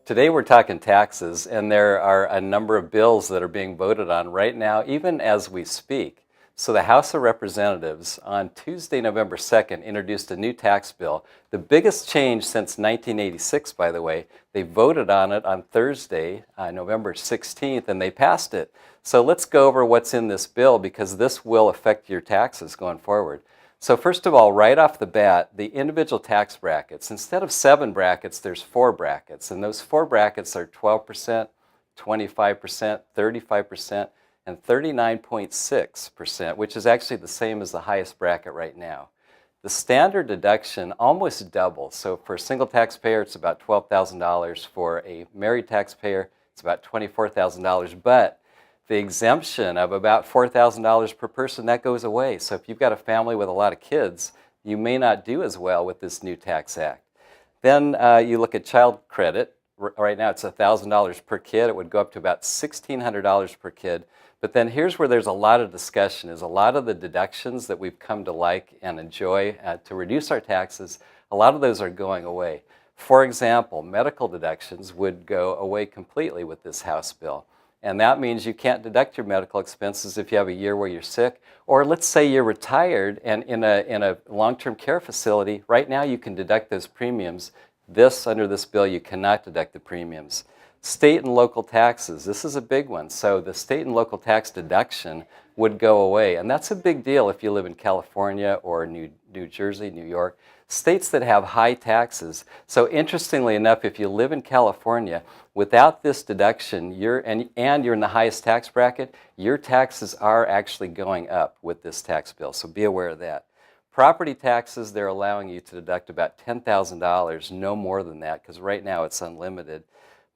Today we're talking taxes, and there are a number of bills that are being voted on right now, even as we speak. So the House of Representatives on Tuesday, November 2nd, introduced a new tax bill. The biggest change since 1986, by the way. They voted on it on Thursday, November 16th, and they passed it. So let's go over what's in this bill, because this will affect your taxes going forward. So first of all, right off the bat, the individual tax brackets. Instead of 7 brackets, there's 4 brackets. And those 4 brackets are 12%, 25%, 35%, and 39.6%, which is actually the same as the highest bracket right now. The standard deduction almost doubles. So for a single taxpayer, it's about $12,000. For a married taxpayer, it's about $24,000. But the exemption of about $4,000 per person, that goes away. So if you've got a family with a lot of kids, you may not do as well with this new tax act. Then you look at child credit. Right now it's $1,000 per kid. It would go up to about $1,600 per kid. But then here's where there's a lot of discussion, is a lot of the deductions that we've come to like and enjoy to reduce our taxes, a lot of those are going away. For example, medical deductions would go away completely with this House bill. And that means you can't deduct your medical expenses if you have a year where you're sick. Or let's say you're retired and in a long-term care facility. Right now you can deduct those premiums. Under this bill, you cannot deduct the premiums. State and local taxes, this is a big one. So the state and local tax deduction would go away. And that's a big deal if you live in California or New Jersey, New York, states that have high taxes. So interestingly enough, if you live in California, without this deduction, you're in the highest tax bracket, your taxes are actually going up with this tax bill. So be aware of that. Property taxes, they're allowing you to deduct about $10,000, no more than that, because right now it's unlimited.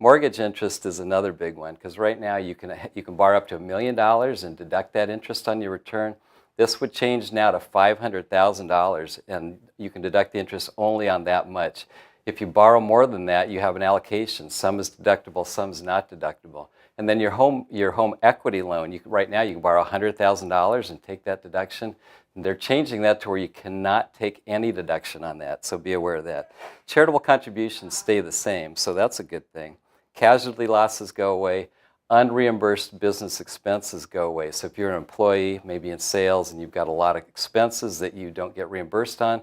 Mortgage interest is another big one, because right now you can borrow up to $1 million and deduct that interest on your return. This would change now to $500,000, and you can deduct the interest only on that much. If you borrow more than that, you have an allocation. Some is deductible, some is not deductible. And then your home equity loan, right now you can borrow $100,000 and take that deduction. And they're changing that to where you cannot take any deduction on that, so be aware of that. Charitable contributions stay the same, so that's a good thing. Casualty losses go away. Unreimbursed business expenses go away. So if you're an employee, maybe in sales, and you've got a lot of expenses that you don't get reimbursed on,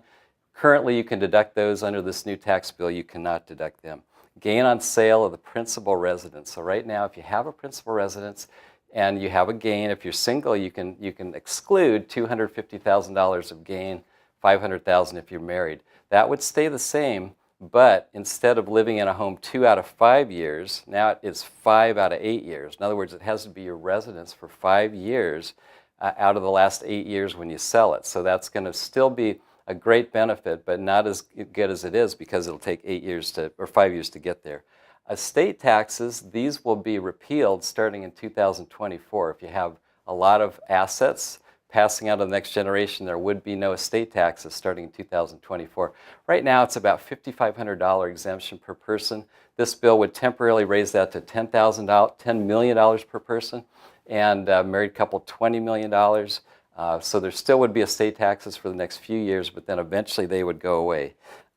currently you can deduct those. Under this new tax bill, you cannot deduct them. Gain on sale of the principal residence. So right now, if you have a principal residence and you have a gain, if you're single, you can exclude $250,000 of gain, $500,000 if you're married. That would stay the same. But instead of living in a home 2 out of 5 years, now it is 5 out of 8 years. In other words, it has to be your residence for 5 years out of the last 8 years when you sell it. So that's going to still be a great benefit, but not as good as it is, because it'll take 5 years to get there. Estate taxes, these will be repealed starting in 2024. If you have a lot of assets passing out to the next generation, there would be no estate taxes starting in 2024. Right now, it's about $5,500 exemption per person. This bill would temporarily raise that to $10 million per person, and married couple $20 million. So there still would be estate taxes for the next few years, but then eventually they would go away.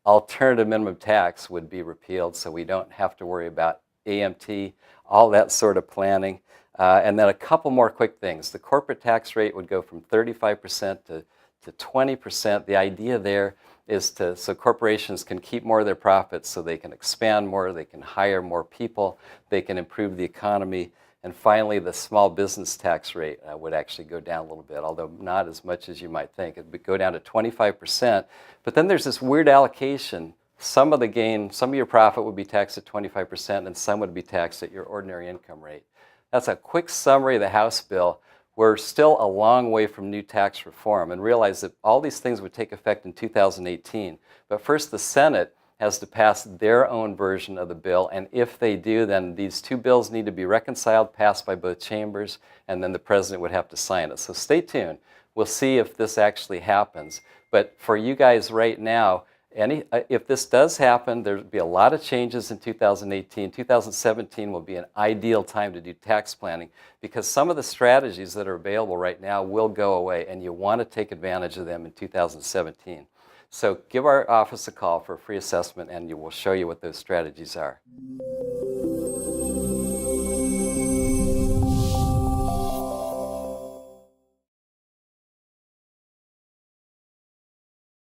Alternative minimum tax would be repealed, so we don't have to worry about AMT, all that sort of planning. And then a couple more quick things. The corporate tax rate would go from 35% to 20%. The idea there is so corporations can keep more of their profits, so they can expand more, they can hire more people, they can improve the economy. And finally, the small business tax rate would actually go down a little bit, although not as much as you might think. It would go down to 25%. But then there's this weird allocation. Some of the gain, some of your profit would be taxed at 25%, and some would be taxed at your ordinary income rate. That's a quick summary of the House bill. We're still a long way from new tax reform, and realize that all these things would take effect in 2018. But first, the Senate has to pass their own version of the bill, and if they do, then these two bills need to be reconciled, passed by both chambers, and then the president would have to sign it. So stay tuned. We'll see if this actually happens. But for you guys right now, if this does happen, there'll be a lot of changes in 2018. 2017 will be an ideal time to do tax planning, because some of the strategies that are available right now will go away, and you want to take advantage of them in 2017. So give our office a call for a free assessment and we'll show you what those strategies are.